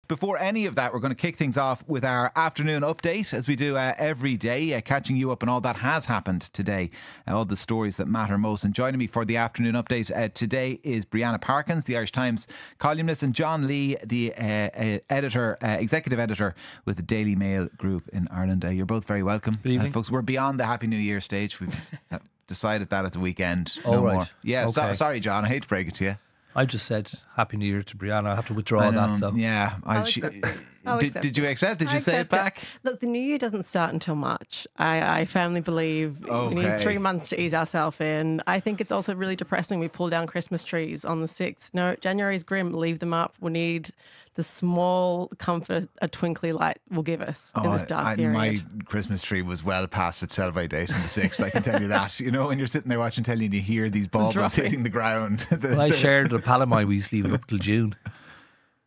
before any of that, we're going to kick things off with our afternoon update, as we do every day, catching you up on all that has happened today, all the stories that matter most. And joining me for the afternoon update today is Brianna Parkins, the Irish Times columnist, and John Lee, the executive editor with the Daily Mail Group in Ireland. You're both very welcome. Good evening. Folks, we're beyond the Happy New Year stage. We've decided that at the weekend. Oh, no right. more. Yeah, Okay. sorry, John. I hate to break it to you. I just said Happy New Year to Brianna. I have to withdraw that. So Yeah. I'll accept it. Did you accept? Did I you say it accept back? Look, the new year doesn't start until March. I firmly believe we need Okay. 3 months to ease ourselves in. I think it's also really depressing we pull down Christmas trees on the 6th. No, January's grim. Leave them up. We need the small comfort a twinkly light will give us in this dark period. My Christmas tree was well past its sell-by date on the 6th, I can tell you that. You know, when you're sitting there watching telly and you hear these baubles Dropping. hitting the ground. when I shared the Palomai, we used to leave it up till June.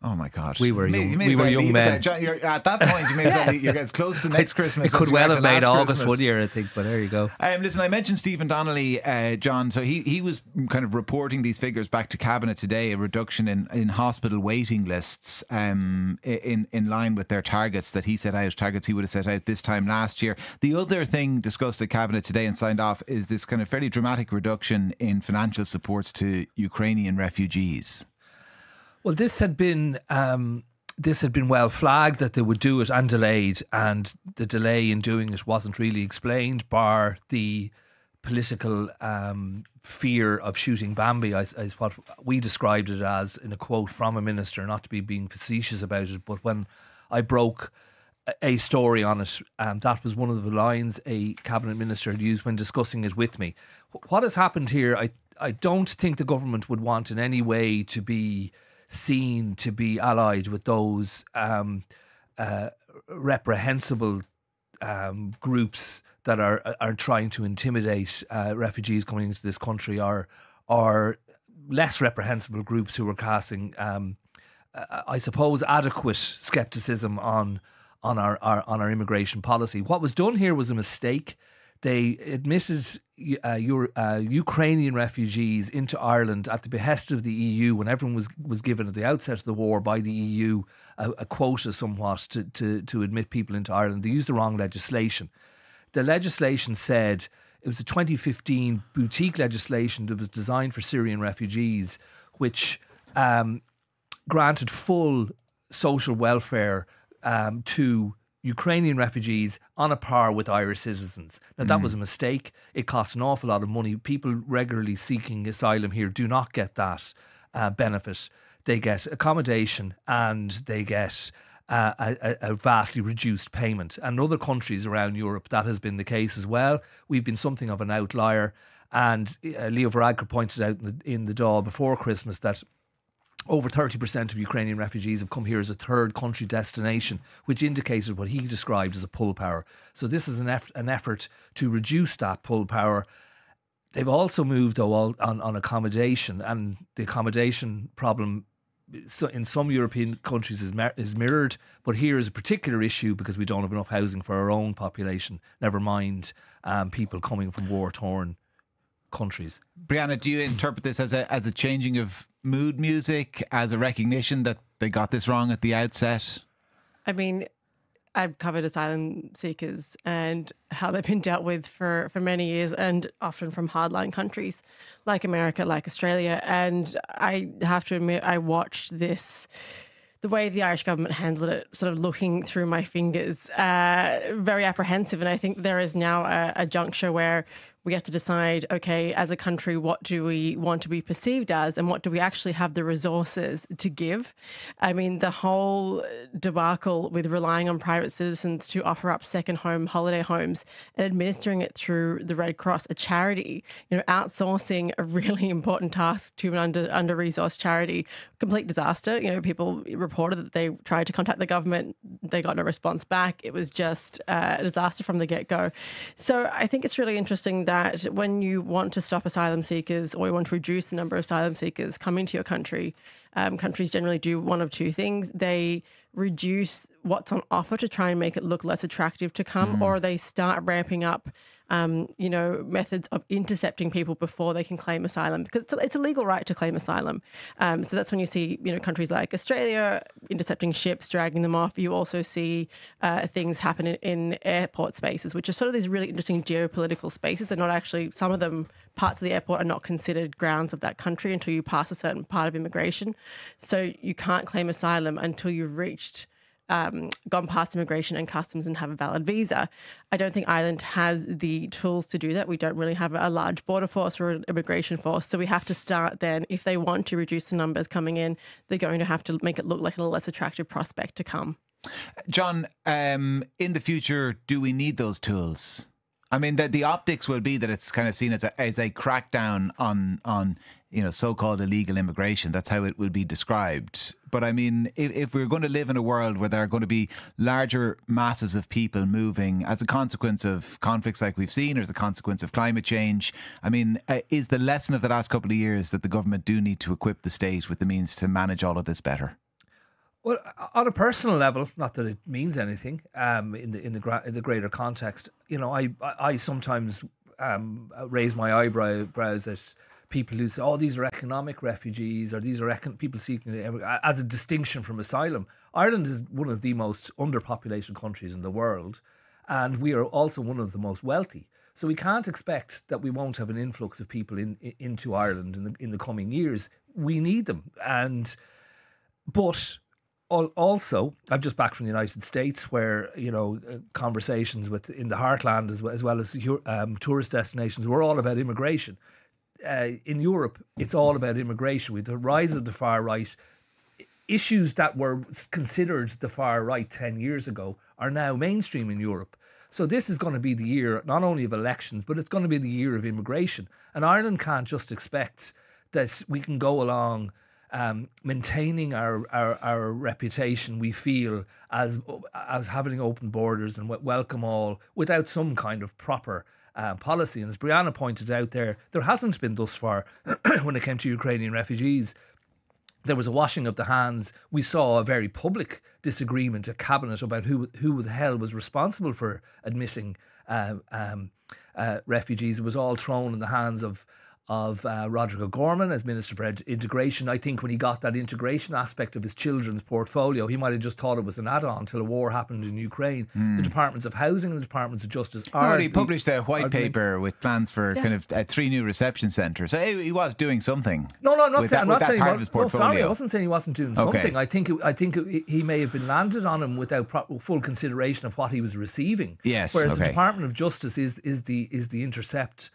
Oh my God. We were young- You may we as were well young leave it men. there. John, at that point, you may as well you're as close to next Christmas It as could you well were have to made last August Christmas. 1 year, I think, but there you go. Listen, I mentioned Stephen Donnelly, John. So he was kind of reporting these figures back to Cabinet today, a reduction in hospital waiting lists in line with their targets that he set out, targets he would have set out this time last year. The other thing discussed at Cabinet today and signed off is this kind of fairly dramatic reduction in financial supports to Ukrainian refugees. Well, this had been well flagged that they would do it and delayed, and the delay in doing it wasn't really explained, bar the political fear of shooting Bambi, as what we described it as in a quote from a minister, not to be being facetious about it, but when I broke a story on it, that was one of the lines a cabinet minister had used when discussing it with me. What has happened here, I don't think the government would want in any way to be seen to be allied with those reprehensible groups that are trying to intimidate refugees coming into this country, or less reprehensible groups who are casting, I suppose, adequate scepticism on our immigration policy. What was done here was a mistake. They admitted Ukrainian refugees into Ireland at the behest of the EU when everyone was given at the outset of the war by the EU a quota somewhat to admit people into Ireland. They used the wrong legislation. The legislation said, it was a 2015 boutique legislation that was designed for Syrian refugees, which granted full social welfare to Ukrainian refugees on a par with Irish citizens. Now, that was a mistake. It costs an awful lot of money. People regularly seeking asylum here do not get that benefit. They get accommodation and they get a vastly reduced payment. And in other countries around Europe, that has been the case as well. We've been something of an outlier. And Leo Varadkar pointed out in the Dáil before Christmas that over 30% of Ukrainian refugees have come here as a third country destination, which indicated what he described as a pull power. So this is an effort to reduce that pull power. They've also moved, though, on accommodation, and the accommodation problem in some European countries is mirrored, but here is a particular issue because we don't have enough housing for our own population, never mind people coming from war-torn countries. Brianna, do you interpret this as a changing of mood music, as a recognition that they got this wrong at the outset? I mean, I've covered asylum seekers and how they've been dealt with for many years, and often from hardline countries like America, like Australia. And I have to admit, I watched this, the way the Irish government handled it, sort of looking through my fingers, very apprehensive. And I think there is now a juncture where we have to decide, okay, as a country, what do we want to be perceived as and what do we actually have the resources to give? I mean, the whole debacle with relying on private citizens to offer up second home holiday homes and administering it through the Red Cross, a charity, outsourcing a really important task to an under-resourced charity, complete disaster. People reported that they tried to contact the government. They got no response back. It was just a disaster from the get-go. So I think it's really interesting that when you want to stop asylum seekers or you want to reduce the number of asylum seekers coming to your country, countries generally do one of two things. They reduce what's on offer to try and make it look less attractive to come, or they start ramping up methods of intercepting people before they can claim asylum, because it's a legal right to claim asylum. So that's when you see, countries like Australia intercepting ships, dragging them off. You also see things happen in airport spaces, which are sort of these really interesting geopolitical spaces. They're not actually, some of them, parts of the airport are not considered grounds of that country until you pass a certain part of immigration. So you can't claim asylum until you've reached gone past immigration and customs and have a valid visa. I don't think Ireland has the tools to do that. We don't really have a large border force or an immigration force. So we have to start then. If they want to reduce the numbers coming in, they're going to have to make it look like a less attractive prospect to come. John, in the future, do we need those tools? I mean, the optics will be that it's kind of seen as a crackdown on so-called illegal immigration. That's how it will be described. But I mean, if we're going to live in a world where there are going to be larger masses of people moving as a consequence of conflicts like we've seen, or as a consequence of climate change, I mean, is the lesson of the last couple of years that the government do need to equip the state with the means to manage all of this better? Well, on a personal level, not that it means anything, in the greater context, I sometimes raise my eyebrows at people who say, "Oh, these are economic refugees," or "These are people seeking," as a distinction from asylum. Ireland is one of the most underpopulated countries in the world, and we are also one of the most wealthy. So we can't expect that we won't have an influx of people into Ireland in the coming years. We need them, but. Also, I'm just back from the United States, where conversations in the heartland as well as tourist destinations were all about immigration. In Europe, it's all about immigration. With the rise of the far right, issues that were considered the far right 10 years ago are now mainstream in Europe. So this is going to be the year not only of elections, but it's going to be the year of immigration. And Ireland can't just expect that we can go along maintaining our reputation, we feel, as having open borders and welcome all, without some kind of proper policy. And as Brianna pointed out there hasn't been thus far when it came to Ukrainian refugees. There was a washing of the hands. We saw a very public disagreement at Cabinet about who the hell was responsible for admitting refugees. It was all thrown in the hands of Roderick O'Gorman as Minister for Integration. I think when he got that integration aspect of his children's portfolio, he might have just thought it was an add-on till a war happened in Ukraine. The Departments of Housing and the Departments of Justice he published a white paper with plans for kind of 3 new reception centres. So he was doing something. No, I'm not saying part of his portfolio. No, sorry, I wasn't saying he wasn't doing something. I think he may have been landed on him without full consideration of what he was receiving. Yes, whereas the Department of Justice is the intercept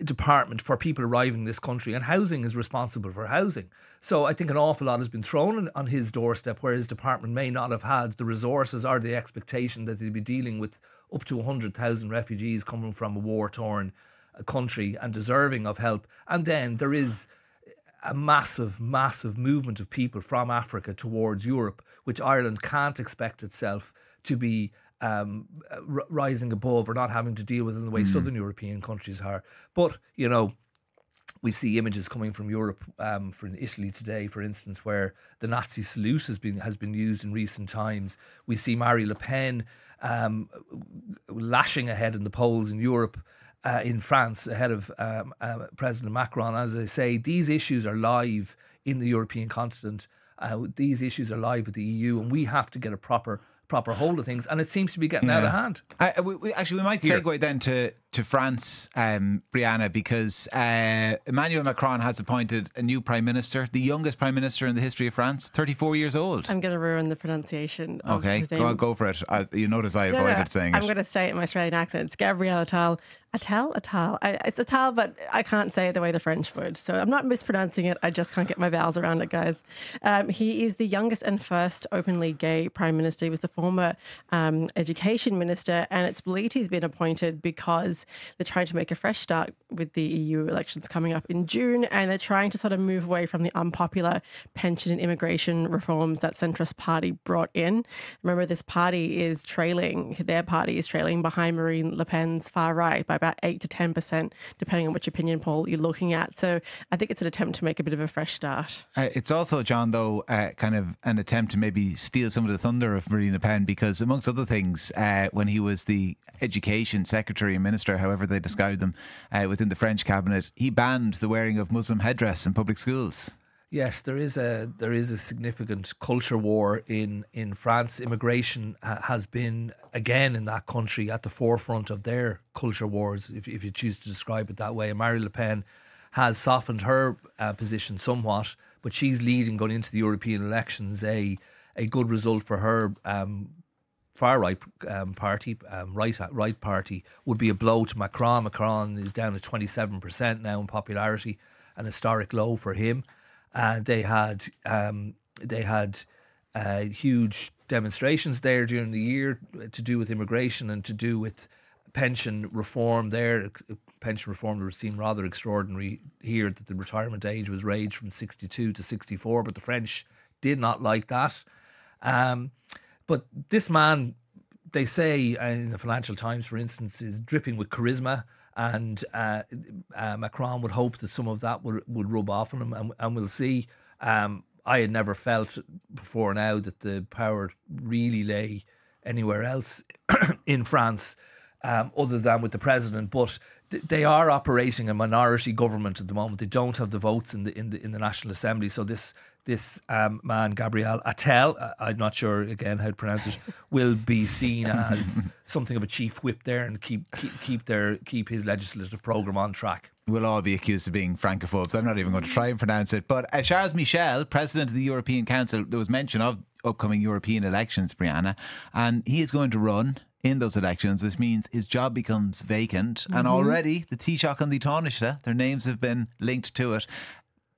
department for people arriving in this country, and housing is responsible for housing. So I think an awful lot has been thrown on his doorstep, where his department may not have had the resources or the expectation that they'd be dealing with up to 100,000 refugees coming from a war-torn country and deserving of help. And then there is a massive movement of people from Africa towards Europe, which Ireland can't expect itself to be rising above, or not having to deal with in the way southern European countries are. But, we see images coming from Europe, from Italy today, for instance, where the Nazi salute has been used in recent times. We see Marine Le Pen lashing ahead in the polls in Europe, in France, ahead of President Macron. As I say, these issues are live in the European continent. These issues are live with the EU, and we have to get a proper hold of things, and it seems to be getting out of hand. We might segue then to France, Brianna, because Emmanuel Macron has appointed a new Prime Minister, the youngest Prime Minister in the history of France, 34 years old. I'm going to ruin the pronunciation of his name. Go for it. You notice I avoided saying it. I'm going to say it in my Australian accent. It's Gabriel Attal. Attal. It's Attal, but I can't say it the way the French would. So I'm not mispronouncing it. I just can't get my vowels around it, guys. He is the youngest and first openly gay Prime Minister. He was the former Education Minister, and it's believed he's been appointed because is they're trying to make a fresh start with the EU elections coming up in June, and they're trying to sort of move away from the unpopular pension and immigration reforms that centrist party brought in. Remember, their party is trailing behind Marine Le Pen's far right by about 8 to 10%, depending on which opinion poll you're looking at. So I think it's an attempt to make a bit of a fresh start. It's also, John, though, kind of an attempt to maybe steal some of the thunder of Marine Le Pen, because amongst other things, when he was the education secretary and minister, however they described them, within the French cabinet, he banned the wearing of Muslim headdress in public schools. Yes, there is a significant culture war in France. Immigration has been, again, in that country at the forefront of their culture wars, if you choose to describe it that way. And Marine Le Pen has softened her position somewhat, but she's leading going into the European elections. A good result for her far right party, right party, would be a blow to Macron. Macron is down at 27% now in popularity, an historic low for him. They had huge demonstrations there during the year to do with immigration and to do with pension reform there. Pension reform would seem rather extraordinary here, that the retirement age was raised from 62 to 64, but the French did not like that. But this man, they say in the Financial Times, for instance, is dripping with charisma. And Macron would hope that some of that would rub off on him, and we'll see. I had never felt before now that the power really lay anywhere else in France other than with the president. But they are operating a minority government at the moment. They don't have the votes in the National Assembly. So this man, Gabriel Attal, I'm not sure again how to pronounce it, will be seen as something of a chief whip there and keep his legislative programme on track. We'll all be accused of being francophobes. I'm not even going to try and pronounce it. But Charles Michel, President of the European Council, there was mention of upcoming European elections, Brianna, and he is going to run in those elections, which means his job becomes vacant. And already the Taoiseach and the Taoiseach, their names have been linked to it.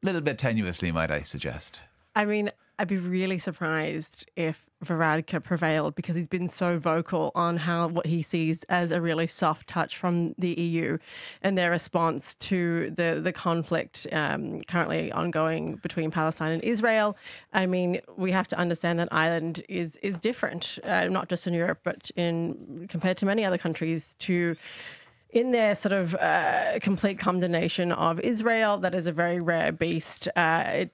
A little bit tenuously, might I suggest. I mean, I'd be really surprised if Varadkar prevailed, because he's been so vocal on what he sees as a really soft touch from the EU and their response to the conflict currently ongoing between Palestine and Israel. I mean, we have to understand that Ireland is different, not just in Europe, but compared to many other countries, in their sort of complete condemnation of Israel. That is a very rare beast.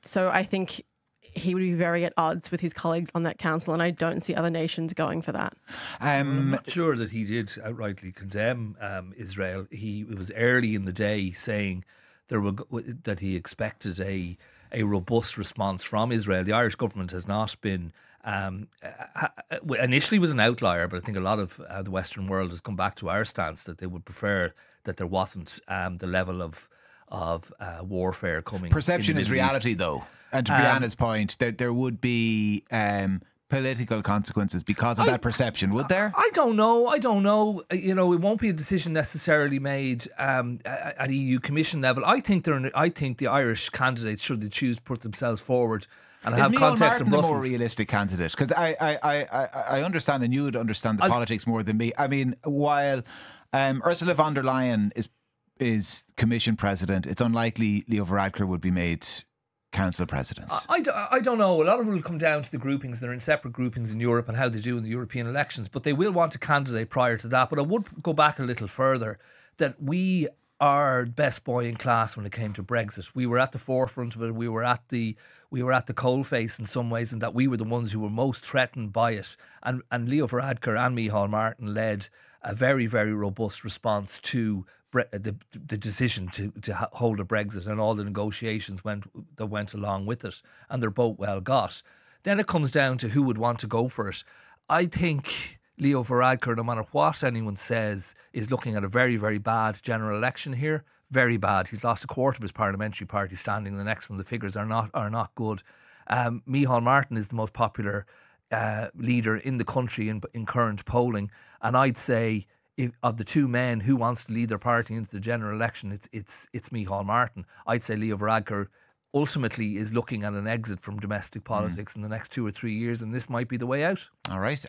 So I think he would be very at odds with his colleagues on that council, and I don't see other nations going for that. I'm not sure that he did outrightly condemn Israel. It was early in the day saying that he expected a robust response from Israel. The Irish government has not been... initially was an outlier, but I think a lot of the Western world has come back to our stance that they would prefer that there wasn't the level of warfare coming. Perception is reality, though. And to Brianna's point, there would be political consequences because of that perception, would there? I don't know. You know, it won't be a decision necessarily made at EU Commission level. I think the Irish candidates, should they choose to put themselves forward and have context in Brussels, the more realistic candidate? Because I understand, and you would understand the politics more than me. I mean, while Ursula von der Leyen is Commission President, it's unlikely Leo Varadkar would be made Council President. I don't know. A lot of it will come down to the groupings. They're in separate groupings in Europe and how they do in the European elections, but they will want a candidate prior to that. But I would go back a little further, that we are best boy in class when it came to Brexit. We were at the forefront of it. We were at the coalface in some ways, and that we were the ones who were most threatened by it. And Leo Varadkar and Micheál Martin led a very, very robust response to the decision to hold a Brexit and all the negotiations that went along with it, and they're both well got. Then it comes down to who would want to go for it. I think Leo Varadkar, no matter what anyone says, is looking at a very, very bad general election here. Very bad. He's lost a quarter of his parliamentary party standing. The next one, the figures are not good. Micheál Martin is the most popular leader in the country in current polling, and I'd say, of the two men who wants to lead their party into the general election, it's Micheál Martin. I'd say Leo Varadkar ultimately is looking at an exit from domestic politics in the next 2 or 3 years, and this might be the way out. All right.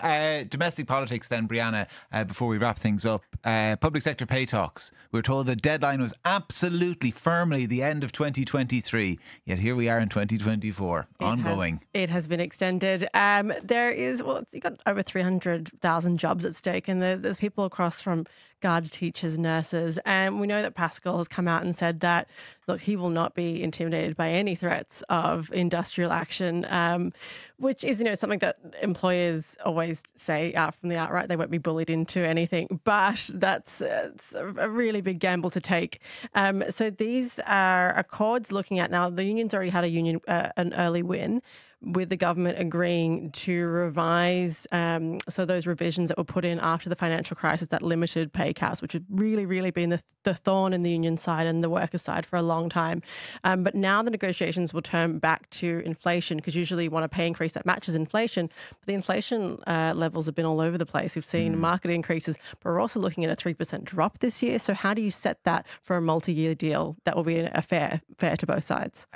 Domestic politics then, Brianna, before we wrap things up. Public sector pay talks. We were told the deadline was absolutely firmly the end of 2023. Yet here we are in 2024, ongoing. It has been extended. There is, you've got over 300,000 jobs at stake, and there's people across from guards, teachers, nurses. And we know that Pascal has come out and said that, look, he will not be intimidated by any threats of industrial action, which is, something that employers always say out from the outright. They won't be bullied into anything, but it's a really big gamble to take. So these are accords looking at now. The union's already had an early win, with the government agreeing to revise so those revisions that were put in after the financial crisis that limited pay caps, which had really, really been the thorn in the union side and the workers' side for a long time. But now the negotiations will turn back to inflation, because usually you want a pay increase that matches inflation. But the inflation levels have been all over the place. We've seen market increases, but we're also looking at a 3% drop this year. So how do you set that for a multi-year deal that will be a fair to both sides?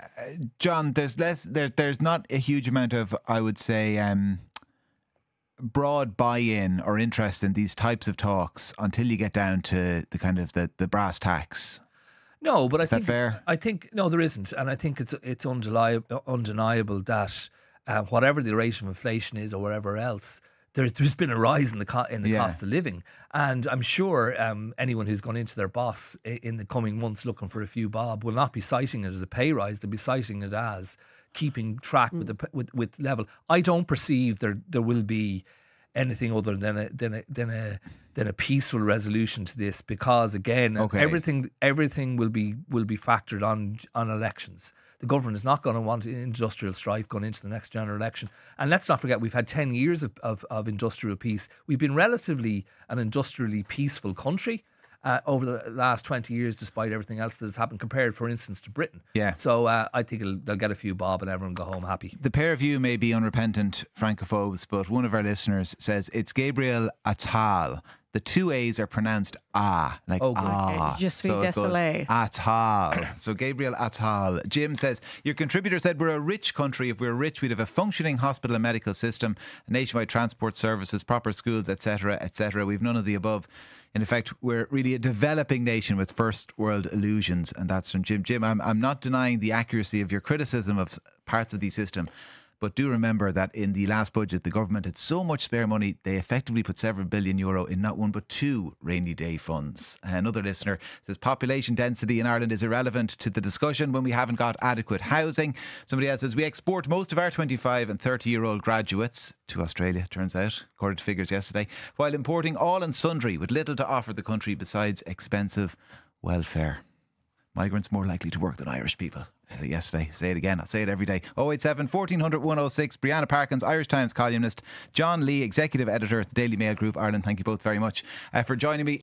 John, there's not a huge amount of, I would say, broad buy-in or interest in these types of talks until you get down to the kind of the brass tacks. No, but Is that fair? I think no, there isn't, and I think it's undeniable that whatever the rate of inflation is or whatever else, there's been a rise in the cost of living, and I'm sure anyone who's gone into their boss in the coming months looking for a few bob will not be citing it as a pay rise. They'll be citing it as keeping track with level. I don't perceive there will be anything other than a peaceful resolution to this, because again, everything will be factored on elections. The government is not going to want industrial strife going into the next general election. And let's not forget, we've had 10 years of industrial peace. We've been relatively an industrially peaceful country over the last 20 years, despite everything else that has happened, compared, for instance, to Britain. Yeah. So I think they'll get a few bob and everyone go home happy. The pair of you may be unrepentant francophobes, but one of our listeners says it's Gabriel Attal. The two A's are pronounced ah, like ah. Je suis désolé. Attal. So Gabriel Attal. Jim says, your contributor said we're a rich country. If we were rich, we'd have a functioning hospital and medical system, nationwide transport services, proper schools, etc., etc. We've none of the above. In effect, we're really a developing nation with first world illusions. And that's from Jim. Jim, I'm not denying the accuracy of your criticism of parts of the system. But do remember that in the last budget, the government had so much spare money, they effectively put several billion euro in not one but two rainy day funds. Another listener says population density in Ireland is irrelevant to the discussion when we haven't got adequate housing. Somebody else says we export most of our 25 and 30-year-old graduates to Australia, turns out, according to figures yesterday, while importing all and sundry with little to offer the country besides expensive welfare. Migrants more likely to work than Irish people. I said it yesterday. Say it again. I'll say it every day. 087 1400 106. Brianna Parkins, Irish Times columnist. John Lee, executive editor at the Daily Mail Group Ireland. Thank you both very much for joining me.